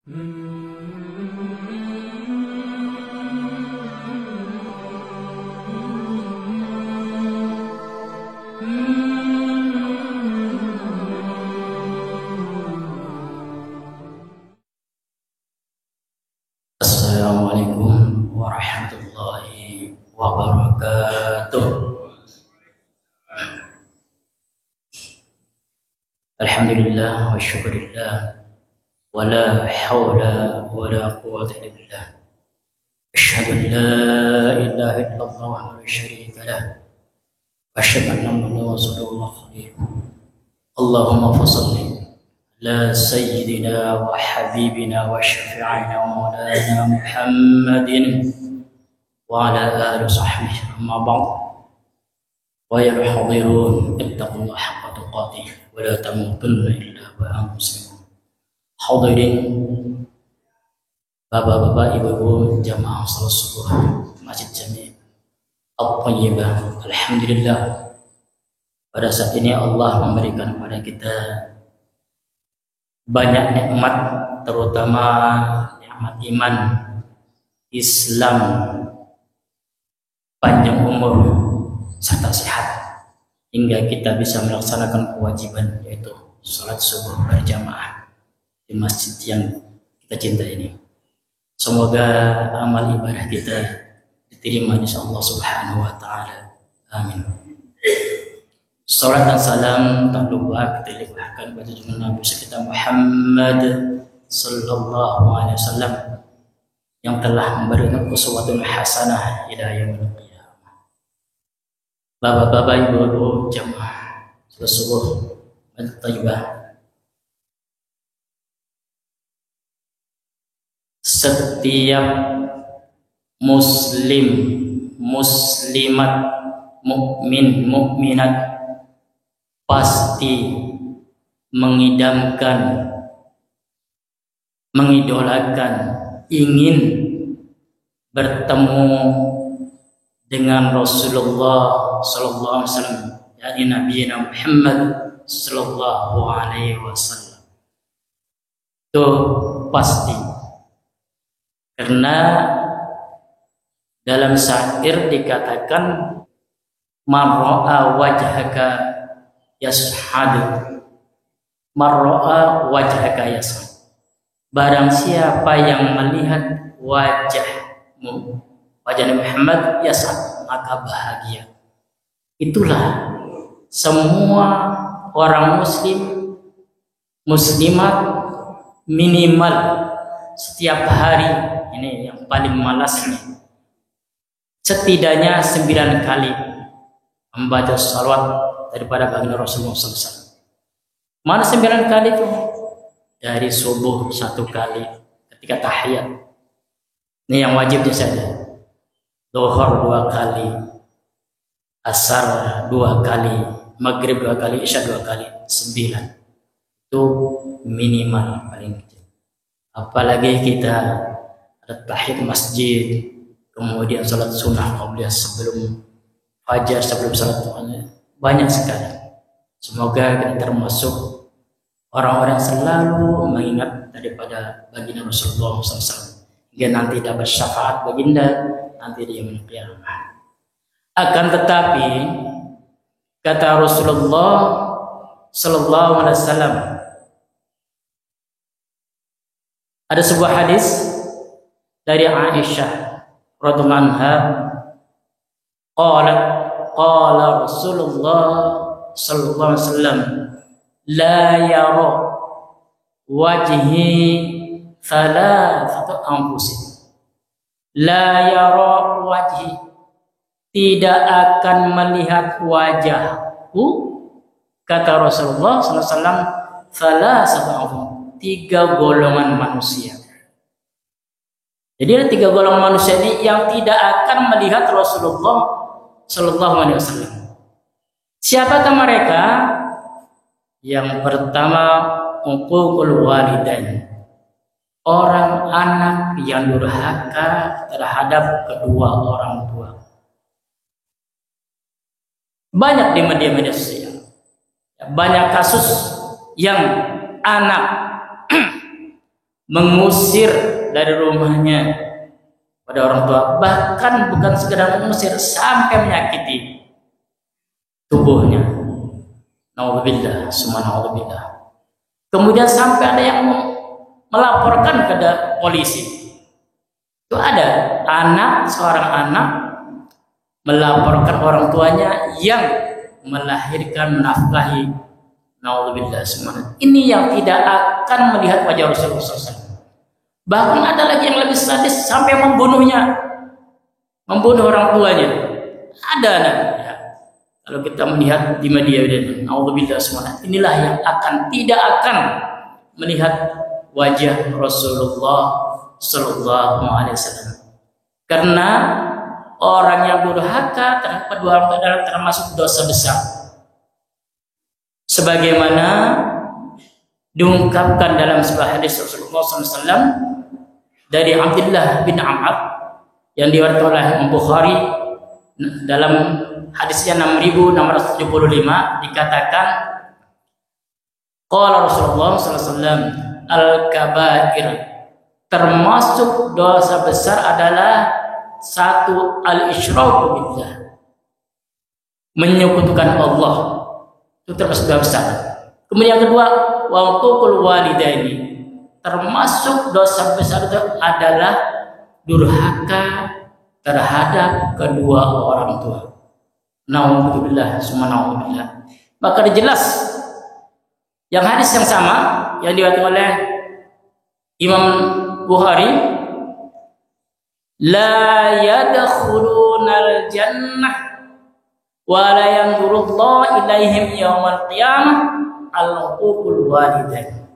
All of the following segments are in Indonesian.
Assalamualaikum warahmatullahi wabarakatuh. Alhamdulillah wa syukurillah wa la hawla wa la quwwata illa billah. Asyhadu an la ilaha illallah wa la syarika lah. Asyhadu anna Muhammadan rasulullah. Allahumma fassalli ala sayyidina wa habibina wa syafi'ina wa maulana Muhammadin wa ala alihi wa sahbihi amma ba'd. Wa ya hadirun ittaqullaha haqqa tuqatih wa la tamutunna illa wa antum muslimun. Hadirin bapak-bapak, ibu-ibu jamaah salat subuh Masjid Jami' At-Thayyibah. Alhamdulillah, pada saat ini Allah memberikan kepada kita banyak nikmat, terutama nikmat iman, Islam, panjang umur, serta sehat, hingga kita bisa melaksanakan kewajiban, yaitu sholat subuh berjamaah di masjid yang kita cinta ini. Semoga amal ibadah kita diterima di Allah Subhanahu wa Ta'ala. Amin. Salat dan salam tak lupa kita limpahkan kepada junjungan Nabi kita Muhammad sallallahu alaihi wasallam yang telah memberikan uswatun hasanah ila yaumil qiyamah. Bapak-bapak, ibu-ibu jamaah salat subuh At-Thayyibah, setiap muslim, muslimat, mukmin, mukminat pasti mengidamkan, mengidolakan, ingin bertemu dengan Rasulullah sallallahu alaihi wasallam, yakni Nabi Muhammad sallallahu alaihi wasallam. Itu pasti. Karena dalam syair dikatakan mar'a wajhaka yashhadu, mar'a wajhaka yashhadu, barang siapa yang melihat wajahmu, wajah Muhammad, yashhadu, maka bahagia. Itulah semua orang muslim, muslimat, minimal setiap hari, ini yang paling malasnya, setidaknya 9 kali membaca salawat daripada baginda Rasulullah SAW. Mana 9 kali itu? Dari subuh 1 kali ketika tahiyat, ini yang wajibnya saja. Zuhur 2 kali, asar 2 kali, maghrib 2 kali, isya 2 kali, 9. Itu minimal paling kecil. Apalagi kita ada tahiyat masjid, kemudian salat sunnah qabliyah sebelum fajar, sebelum salat banyak sekali. Semoga kita termasuk orang-orang yang selalu mengingat daripada baginda Rasulullah SAW, hingga nanti dapat syafaat baginda nanti di yaumil qiyamah. Akan tetapi kata Rasulullah sallallahu alaihi wasallam, ada sebuah hadis dari Aisyah radhiyallahu anha, qala Rasulullah sallallahu alaihi wasallam, la yara wajhi thalathatu anfusin. La yara wajhi, tidak akan melihat wajahku, kata Rasulullah sallallahu alaihi wasallam, thalathatu anfusin, 3 golongan manusia. Jadi ada 3 golongan manusia ini yang tidak akan melihat Rasulullah sallallahu alaihi wasallam. Siapakah mereka? Yang pertama, uququl walidain, orang anak yang durhaka terhadap kedua orang tua. Banyak di media-media sosial, banyak kasus yang anak mengusir dari rumahnya pada orang tua, bahkan bukan sekedar mengusir, sampai menyakiti tubuhnya. Nauzubillah, summa nauzubillah. Kemudian sampai ada yang melaporkan ke polisi. Itu ada seorang anak melaporkan orang tuanya yang melahirkan, menafkahi. Nauzubillah, summa. Ini yang tidak akan melihat wajah Rasulullah SAW. Bahkan ada lagi yang lebih sadis sampai membunuhnya, membunuh orang tuanya. Ada ya. Kalau kita melihat di media ini, naudzubillah semua, inilah yang tidak akan melihat wajah Rasulullah Sallallahu Alaihi Wasallam. Karena orang yang durhaka terhadap kedua orang tua adalah termasuk dosa besar. Sebagaimana diungkapkan dalam sebuah hadis Rasulullah SAW dari Abdullah bin Amr yang diriwayatkan oleh Bukhari dalam hadisnya 6675, dikatakan qala Rasulullah SAW, al-kabair, termasuk dosa besar adalah satu, al-isyraku billah, menyekutukan Allah, itu termasuk dosa besar. Kemudian yang kedua, wa uququl walidaini, termasuk dosa besar itu adalah durhaka terhadap kedua orang tua. Nauzubillah, summa nauzubillah. Maka jelas yang hadis yang sama yang diriwayatkan oleh Imam Bukhari, la yadkhulunal jannah wa la yanzurullahu ilaihim yaumal qiyamah al-uququl walidain.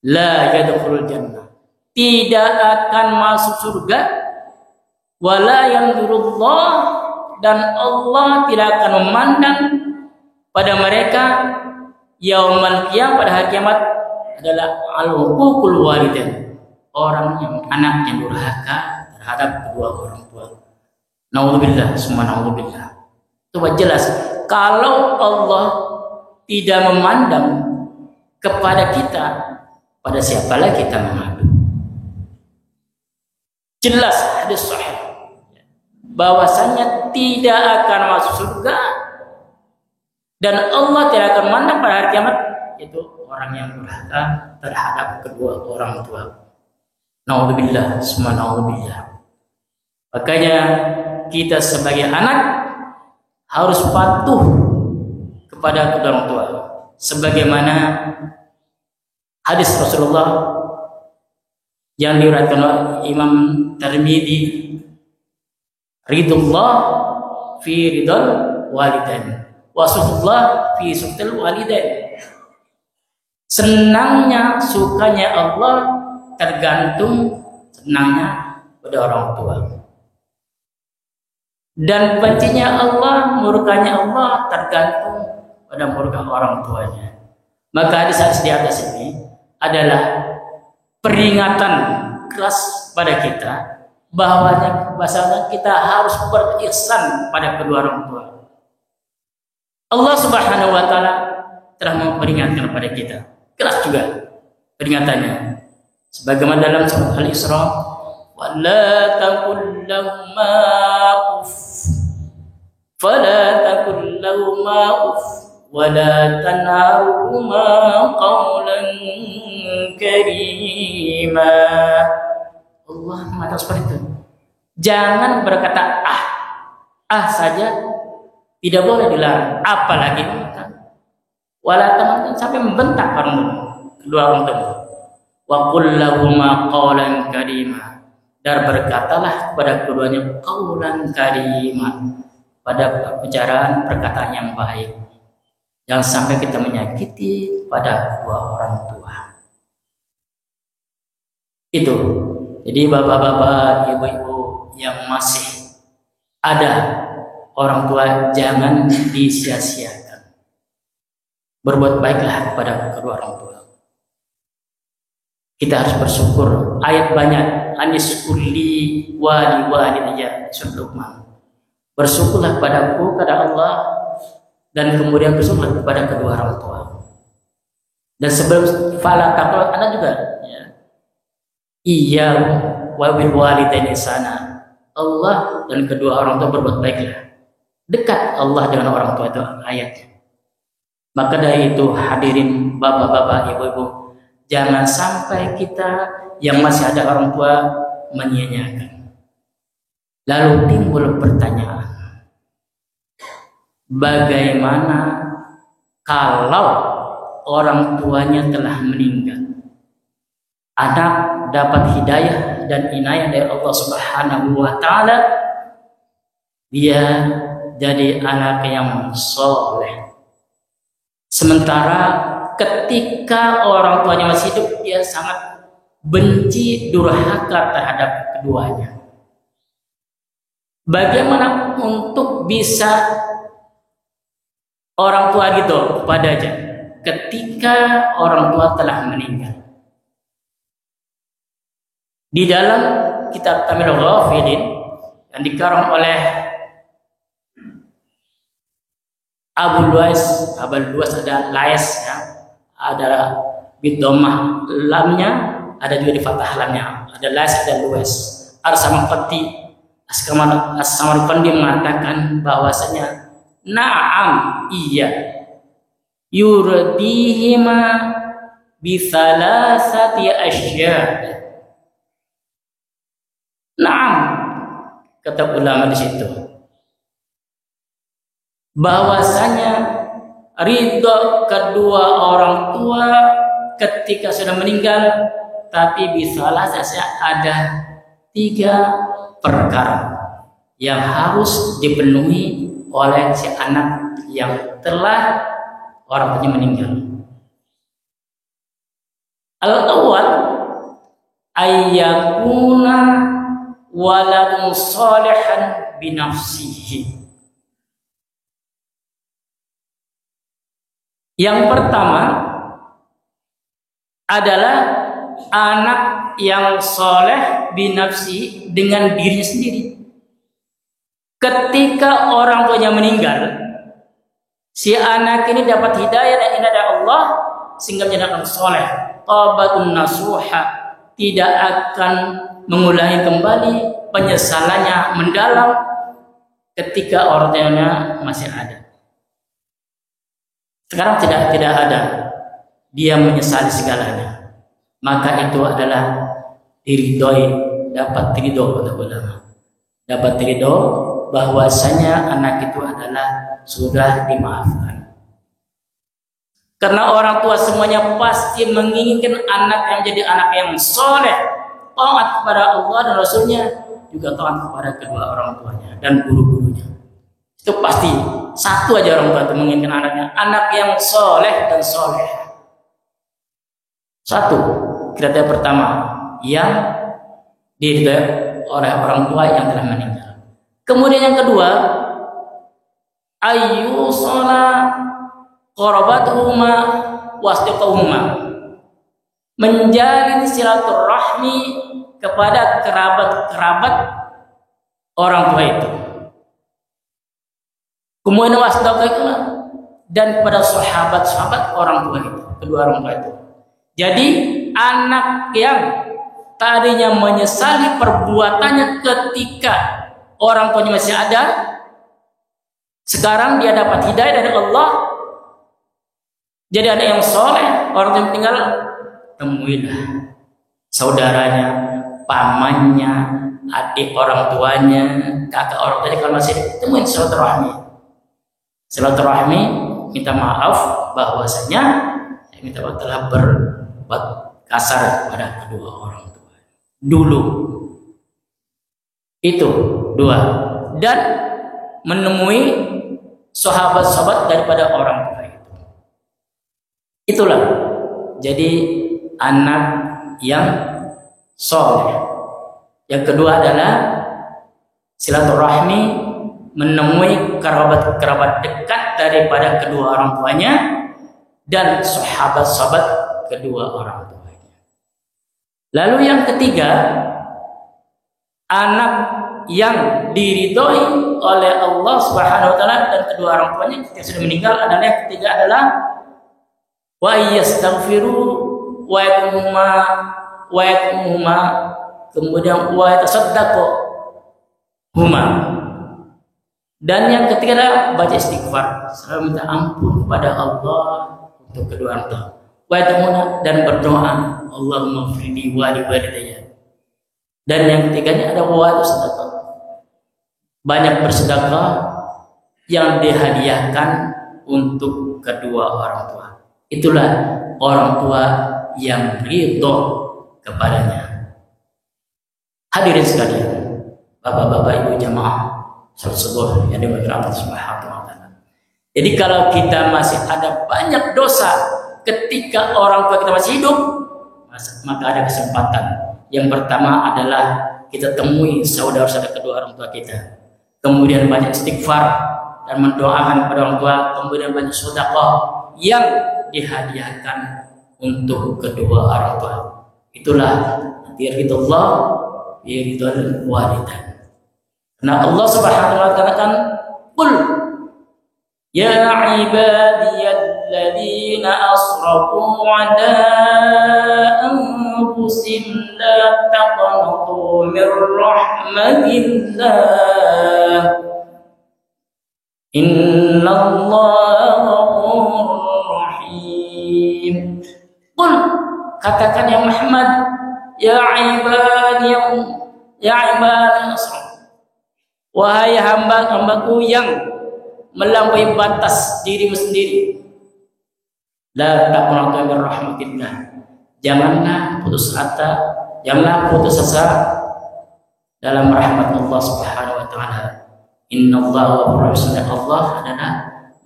La yadkhulul jannah, tidak akan masuk surga, wala yanzurullah, dan Allah tidak akan memandang pada mereka yaumal qiyamah, pada hari kiamat, adalah al-uququl walidain, orang yang anak yang durhaka terhadap kedua orang tua. Nauzubillah, summa nauzubillah. Coba jelas, kalau Allah tidak memandang kepada kita, pada siapalah kita mengadu? Jelas hadis sahih bahwasanya tidak akan masuk surga dan Allah tidak akan memandang pada hari kiamat, itu orang yang durhaka terhadap kedua orang tua. Nauzubillah, summa nauzubillah. Makanya kita sebagai anak harus patuh kepada kedua orang tua, sebagaimana hadis Rasulullah yang diriwayatkan oleh Imam Tirmidzi, ridullah fi ridal walidain wa sukhtullah fi sukhtil walidain. Senangnya, sukanya Allah tergantung senangnya pada orang tua, dan bencinya Allah, murkanya Allah tergantung pada murka orang tuanya. Maka hadis-hadis di atas ini adalah peringatan keras pada kita bahwasanya kita harus berihsan pada kedua orang tua. Allah Subhanahu wa taala telah memperingatkan kepada kita. Keras juga peringatannya. Sebagaimana dalam surat Al-Isra, wa la taqul lahumā uff, fala taqul lahumā uff, wa la tanharhumā qawlan karīmā. Allah mengatakan seperti itu. Jangan berkata saja, tidak boleh dilarang, apalagi membentak. Wala tanharhumā, sampai membentak kedua orang tua. Wa qul lahumā qawlan karīmā, dan berkatalah kepada keduanya qawlan karīmā, pada perkataan yang baik. Jangan sampai kita menyakiti pada kedua orang tua. Itu. Jadi bapak-bapak, ibu-ibu yang masih ada orang tua, jangan disia-siakan. Berbuat baiklah kepada kedua orang tua. Kita harus bersyukur. Ayat banyak. Anis kulli wali walidayya surat Luqman. Bersyukurlah padaku, kepada Allah, dan kemudian bersyukur kepada kedua orang tua. Dan sebelum fala taqul, Anda juga ya, Iya, wa bil walidaini sana. Allah dan kedua orang tua berbuat baiklah. Dekat Allah dengan orang tua itu ayatnya. Maka dari itu hadirin bapak-bapak, ibu-ibu, jangan sampai kita yang masih ada orang tua menyia-nyiakan. Lalu timbul pertanyaan, bagaimana kalau orang tuanya telah meninggal? Anak dapat hidayah dan inayah dari Allah Subhanahu wa taala, dia jadi anak yang soleh. Sementara ketika orang tuanya masih hidup, dia sangat benci, durhaka terhadap keduanya. Bagaimana untuk bisa orang tua gitu padanya ketika orang tua telah meninggal? Di dalam kitab Tamil Ghafilin yang dikarang oleh Abu Luais ada Lais ya, ada bidomah lamnya, ada juga di fathah lamnya, ada Lais, ada Luais. As-Samarqandi mengatakan bahwasanya na'am, iya, yurdihima bi thalathati asya. Na'am, kata ulama di situ, bahwasanya ridho kedua orang tua ketika sudah meninggal, tapi bisalah saja ada 3 perkara yang harus dipenuhi oleh si anak yang telah orang tuanya meninggal. Al-awwal ayyakuna waladun salihan binafsihi. Yang pertama adalah anak yang soleh binafsi, dengan dirinya sendiri. Ketika orang tuanya meninggal, si anak ini dapat hidayah dan inayah dari Allah sehingga menjadi anak soleh, taubatun nasuha, tidak akan mengulangi kembali penyesalannya mendalam ketika orang tuanya masih ada. Sekarang tidak ada, dia menyesali segalanya, maka itu adalah diridhoi, dapat ridho kata ulama, dapat ridho bahwasanya anak itu adalah sudah dimaafkan. Karena orang tua semuanya pasti menginginkan anak yang menjadi anak yang soleh, taat kepada Allah dan Rasulnya, juga taat kepada kedua orang tuanya dan guru-gurunya. Itu pasti satu aja orang tua itu menginginkan anaknya, anak yang soleh dan soleh. Satu kriteria pertama yang diridhai oleh orang tua yang telah meninggal. Kemudian yang kedua, ayyusala qarabatuhuma wasdiqahuma, menjalin silaturahmi kepada kerabat-kerabat orang tua itu. Kemudian wasdiqahuma, dan kepada sahabat-sahabat orang tua itu, kedua orang tua itu. Jadi anak yang tadinya menyesali perbuatannya ketika orang tuanya masih ada, sekarang dia dapat hidayah dari Allah, jadi anak yang soleh. Orang yang tinggal, temuilah saudaranya, pamannya, adik orang tuanya, kakak orang tuanya kalau masih temuin silaturahmi. Silaturahmi, minta maaf bahwasanya saya minta maaf telah berbuat kasar pada kedua orang tua dulu. Itu 2. Dan menemui sahabat-sahabat daripada orang tua itu. Itulah jadi anak yang soleh. Yang kedua adalah silaturahmi, menemui kerabat-kerabat dekat daripada kedua orang tuanya dan sahabat-sahabat kedua orang tuanya. Lalu yang ketiga, anak yang diridhoi oleh Allah Subhanahu wa taala dan kedua orang tuanya ketika sudah meninggal adalah yang ketiga adalah wa yastaghfiru wa yakuma wa yatmuhuma, kemudian wa yatasaddaqu huma. Dan yang ketiga adalah baca istighfar, selalu minta ampun kepada Allah untuk kedua orang tua. Wa yatmuna, dan berdoa, Allahumma firli wa li walidayya. Dan yang ketiganya ada wa yatasaddaqu, banyak bersedekah yang dihadiahkan untuk kedua orang tua. Itulah orang tua yang ridho kepadanya. Hadirin sekalian, bapak-bapak, ibu jamaah salat subuh yang dimuliakan Allah Subhanahu wa taala. Jadi kalau kita masih ada banyak dosa ketika orang tua kita masih hidup, maka ada kesempatan. Yang pertama adalah kita temui saudara-saudara kedua orang tua kita. Kemudian banyak istighfar dan mendoakan kepada orang tua, kemudian banyak sedekah yang dihadiahkan untuk kedua orang tua. Itulah ridhullah bi ridhal walidain. Nah, Allah Subhanahu wa taala katakan, "Qul ya ibadiyalladzina asrafu 'ala anfusihim la taqnatu mir rahmatillah. Innallaha ghafurur rahim." Qul, katakan ya Muhammad, ya ibadiyalladzina asrafu, wahai hamba-hambaku yang melampaui batas dirimu sendiri, la taqnatu min rahmatillah, janganlah putus asa dalam rahmat Allah Subhanahu wa taala. Innallaha ghafurur rahim, Allah adalah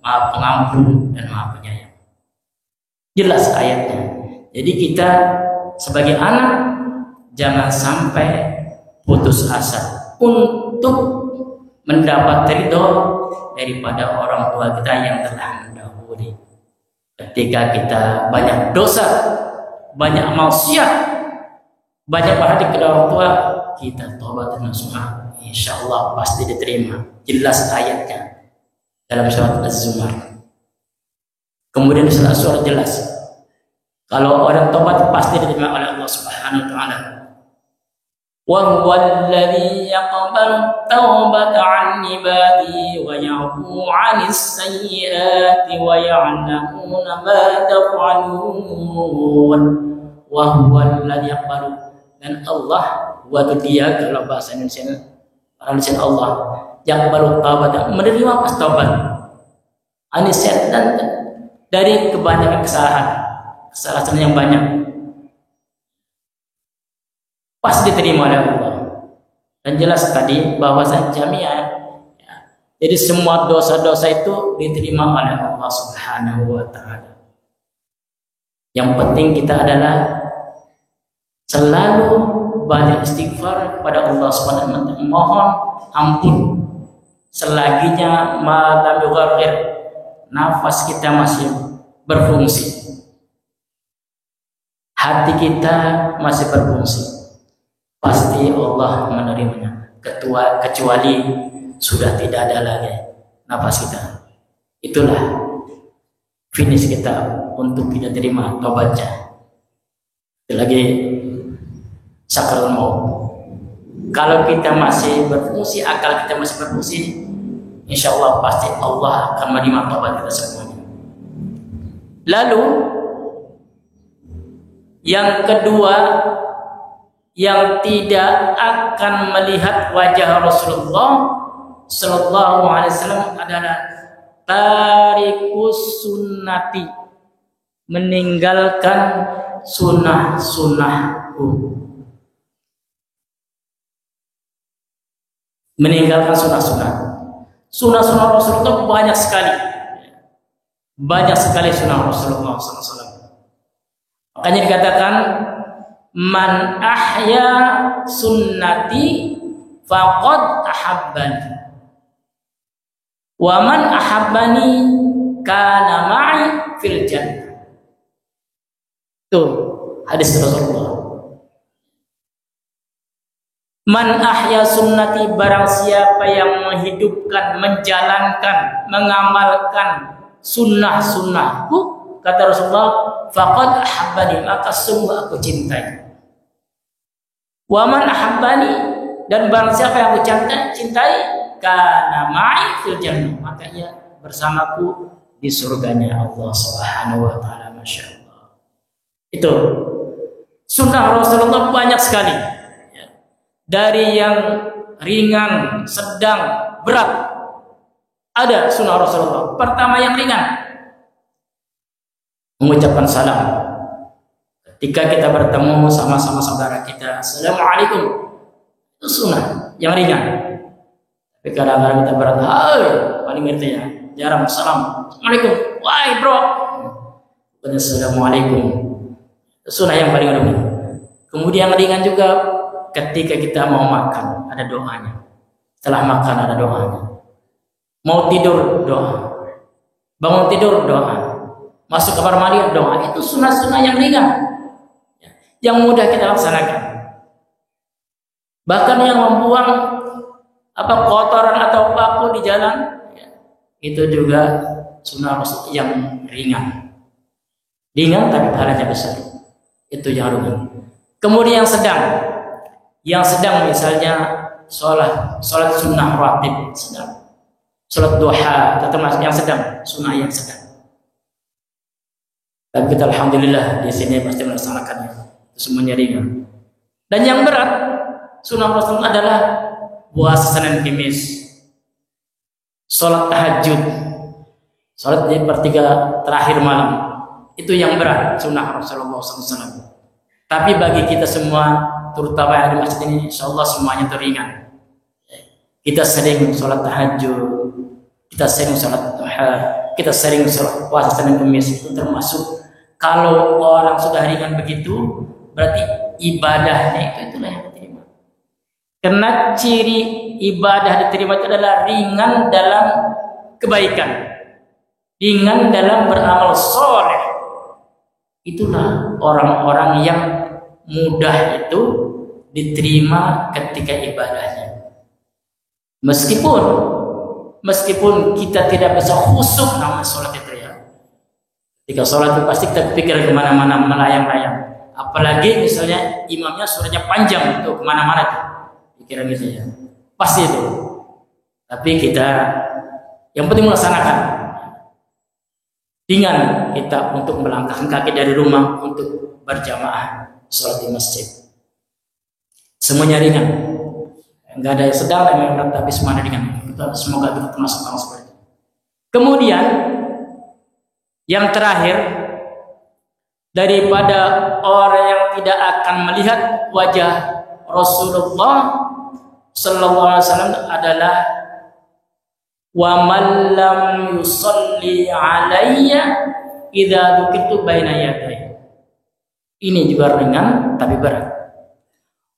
Maha Pengampun dan Maha Penyayang. Jelas ayatnya. Jadi kita sebagai anak jangan sampai putus asa untuk mendapat ridho daripada orang tua kita yang telah mendahului. Ketika kita banyak dosa, banyak maksiat, banyak perhati kepada orang tua, kita tobat dan nasuha, insya Allah pasti diterima. Jelas ayatnya dalam surat Az-Zumar. Kemudian surat jelas, kalau orang tobat pasti diterima oleh Allah Subhanahu wa taala. وَهُوَ الَّذِي يَقْبَلُ التَّوْبَةَ عَنْ عِبَادِهِ وَيَعْفُو عَنِ السَّيِّئَاتِ وَيَعْلَمُونَ مَا تَفْعَلُونَ. وَهُوَ الَّذِي يَقْبَلُ, dan Allah, wa dia kalau bahasa Indonesia Allah, yaqbalu taubat, menerima pas taubat, anisyat, dan dari kebanyakan kesalahan yang banyak pasti diterima oleh Allah. Dan jelas tadi bahwasanya jami'ah, ya, jadi semua dosa-dosa itu diterima oleh Allah Subhanahu wa taala. Yang penting kita adalah selalu banyak istighfar kepada Allah Subhanahu wa taala, mohon ampun selaginya malam yughargir, nafas kita masih berfungsi, hati kita masih berfungsi, pasti Allah menerimanya. Kecuali sudah tidak ada lagi nafas kita, itulah finish kita untuk tidak terima taubatnya. Lagi sakaratul maut. Kalau kita masih berfungsi, akal kita masih berfungsi, insya Allah pasti Allah akan menerima taubat kita semuanya. Lalu yang kedua, yang tidak akan melihat wajah Rasulullah Sallallahu Alaihi Wasallam adalah tarikus sunnati, meninggalkan sunnah-sunnahku, meninggalkan sunnah-sunnah. Sunnah-sunnah Rasulullah banyak sekali sunnah Rasulullah SAW. Makanya dikatakan, man ahya sunnati faqad ahabbani wa man ahabbani kana ma'i fil jannah. Tuh hadis Rasulullah. Man ahya sunnati, barang siapa yang menghidupkan, menjalankan, mengamalkan sunnah-sunnahku, kata Rasulullah, faqad ahabbani, maka sungguh aku cintai. Wa man ahabbani, dan barang siapa yang aku cintai, kana ma'i fil jannah, maka ia bersamaku di surganya Allah Subhanahu wa taala. Masyaallah. Itu sunnah Rasulullah banyak sekali. Dari yang ringan, sedang, berat, ada sunnah Rasulullah. Pertama yang ringan, mengucapkan salam. Ketika kita bertemu sama-sama saudara kita, assalamualaikum, itu sunnah yang ringan. Tapi kadang-kadang kita berat, paling ngerti ya, jarang salam, assalamualaikum, wahai bro, bukan assalamualaikum. Itu sunnah yang paling ringan. Kemudian yang ringan juga ketika kita mau makan, ada doanya. Setelah makan ada doanya. Mau tidur doa, bangun tidur doa, masuk kamar mandi doa. Itu sunnah-sunnah yang ringan, yang mudah kita laksanakan. Bahkan yang membuang kotoran atau paku di jalan, itu juga sunnah Rasul yang ringan. Ringan tapi pahalanya besar. Itu yang ringan. Kemudian yang sedang misalnya sholat sunnah rawatib, sholat duha, termasuk yang sedang, sunnah yang sedang. Dan kita alhamdulillah di sini pasti melaksanakannya. Semuanya ringan. Dan yang berat sunnah Rasul adalah puasa Senin Kamis, sholat tahajud, sholat di sepertiga terakhir malam. Itu yang berat sunnah Rasulullah SAW. Tapi bagi kita semua, terutama yang di masjid ini, insya Allah semuanya ringan. Kita sering sholat tahajud, kita sering sholat duha, kita sering sholat puasa Senin Kamis. Itu termasuk, kalau orang sudah ringan begitu, berarti ibadahnya itulah yang diterima. Karena ciri ibadah diterima itu adalah ringan dalam kebaikan, ringan dalam beramal soleh. Itulah orang-orang yang mudah itu diterima ketika ibadahnya. Meskipun kita tidak bisa khusyuk nama sholat itu ya. Ketika sholat itu pasti kita pikir kemana-mana, melayang-layang. Apalagi misalnya imamnya suaranya panjang tuh kemana-mana tuh, pikiran gitu ya. Pasti itu. Tapi kita yang penting melaksanakan. Ringan kita untuk melangkahkan kaki dari rumah untuk berjamaah sholat di masjid. Semuanya ringan. Enggak ada yang sedang, yang berat, tapi semuanya ringan. Semoga kita termasuk orang seperti itu. Kemudian yang terakhir, daripada orang yang tidak akan melihat wajah Rasulullah sallallahu alaihi wasallam adalah wa man lam yusalli alayya idza dzukirtu baina yaday. Ini juga ringan tapi berat.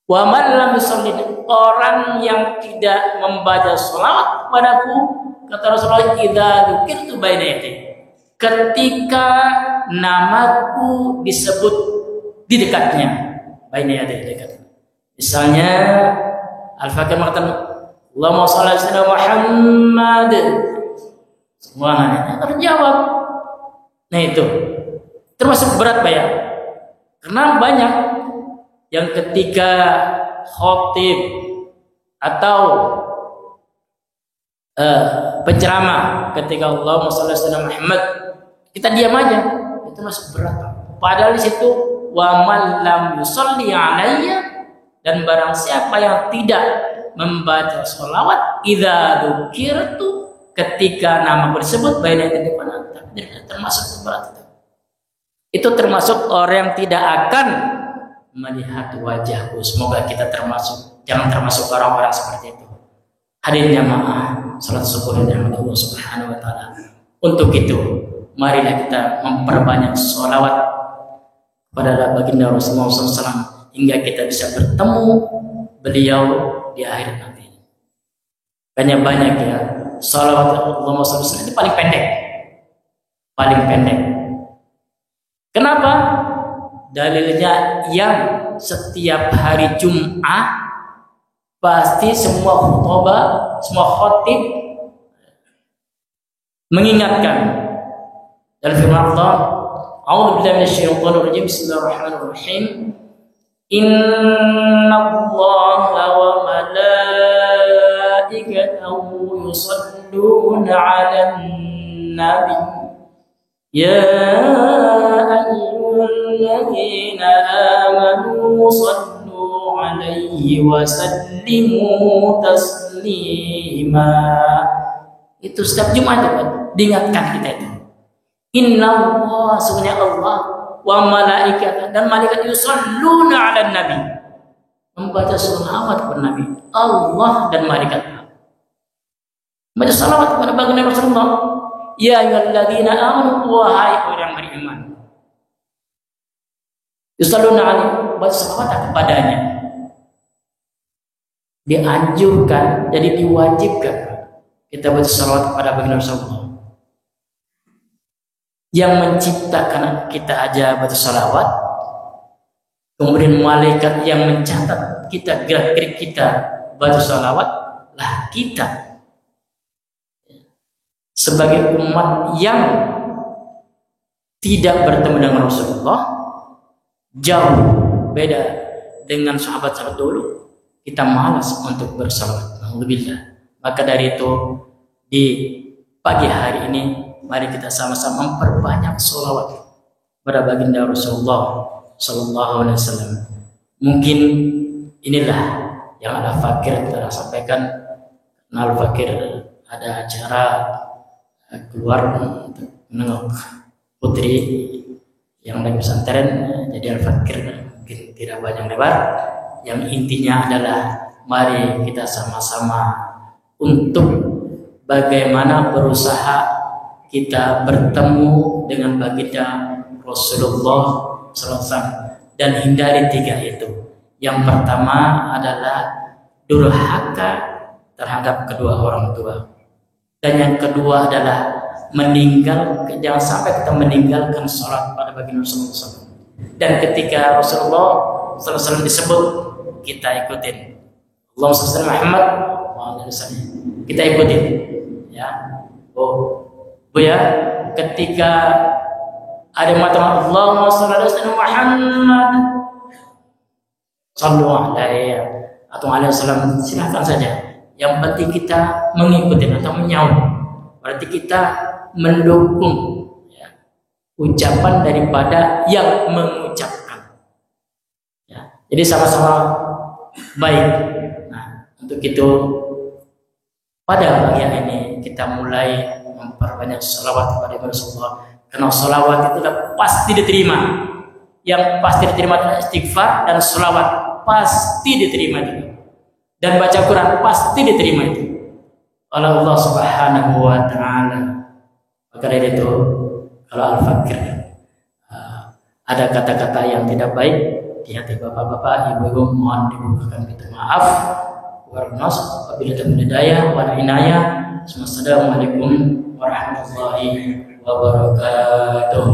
Wa man lam yusalli, orang yang tidak membaca salawat kepadaku, kata Rasulullah, idza dzukirtu baina yaday, ketika namaku disebut di dekatnya, baina yaday, dekat. Misalnya Al-Fakir mengatakan Allahumma shalli ala sayyidina Muhammad, semuanya terjawab. Nah itu termasuk berat ya, karena banyak yang ketika khotib atau penceramah, ketika Allahumma shalli ala sayyidina Muhammad, kita diam aja, itu masuk berat. Padahal di situ wa man lam yusalli alayya, dan barang siapa yang tidak membaca sholawat idza dzukirtu, ketika nama tersebut baina di depan, termasuk berat itu. Itu termasuk orang yang tidak akan melihat wajahku. Semoga kita jangan termasuk orang-orang seperti itu. Hadirin jamaah salat subuh yang Allah Subhanahu wa taala. Untuk itu, marilah kita memperbanyak sholawat kepada baginda Rasulullah SAW hingga kita bisa bertemu beliau di akhir nanti. Banyak-banyak ya. Sholawat Allahumma shalli alaihi itu paling pendek. Kenapa? Dalilnya yang setiap hari Jumat pasti semua khutbah, semua khotib mengingatkan dalam firman Allah, A'udzu billahi minasyaitonir rajim, bismillahirrahmanirrahim. Inna على النبي يا أيها الذين آمنوا صلوا عليه وسلموا تسليما. Itu setiap Jumat diingatkan kita itu. Inna Allah, sebenarnya Allah, wa malaikat dan malaikat yusalluna 'alan nabi, membaca selawat kepada Nabi. Allah dan malaikat membaca selawat kepada baginda Rasulullah. Ya ayyuhalladzina amanu, wahai orang yang beriman, yusalluna 'alaihi, baca selawat kepadanya. Dianjurkan, jadi diwajibkan kita baca selawat kepada baginda Rasulullah. Yang menciptakan kita aja baca salawat, kemudian malaikat yang mencatat kita, gerak-gerik kita baca salawat, lah kita sebagai umat yang tidak bertemu dengan Rasulullah, jauh beda dengan sahabat-sahabat dulu, kita malas untuk bersalawat. Alhamdulillah. Maka dari itu di pagi hari ini mari kita sama-sama memperbanyak sholawat pada baginda Rasulullah Sallallahu Alaihi Wasallam. Mungkin inilah yang Al-Fakir telah sampaikan. Al-Fakir ada acara keluar untuk menengok putri yang lagi pesantren, jadi Al-Fakir mungkin tidak banyak lebar. Yang intinya adalah mari kita sama-sama untuk bagaimana berusaha kita bertemu dengan baginda Rasulullah SAW dan hindari tiga itu. Yang pertama adalah durhaka terhadap kedua orang tua, dan yang kedua adalah jangan sampai kita meninggalkan sholat pada baginda Rasulullah SAW. Dan ketika Rasulullah SAW disebut, kita ikutin. Allahumma shalli ala Muhammad wa ala alihi, kita ikutin, ya. Bu ya, ketika ada mengatakan Allahumma shalli ala Muhammad sallallahu alaihi atau alaihi wasallam, silakan saja. Yang penting kita mengikuti atau menyaut. Berarti kita mendukung, ya, ucapan daripada yang mengucapkan. Ya, jadi sama-sama baik. Nah, untuk itu pada bagian ini kita mulai memperbanyak salawat kepada Rasulullah, karena salawat itu pasti diterima. Yang pasti diterima adalah istighfar dan salawat pasti diterima juga. Dan baca Quran pasti diterima itu oleh Allah Subhanahu wa taala. Maka dari itu kalau Al-Fakir ada kata-kata yang tidak baik di hati bapak-bapak, ibu-ibu, mohon dibukakan pintu maaf. Apabila tidak daya wa inayah. Assalamualaikum warahmatullahi wabarakatuh.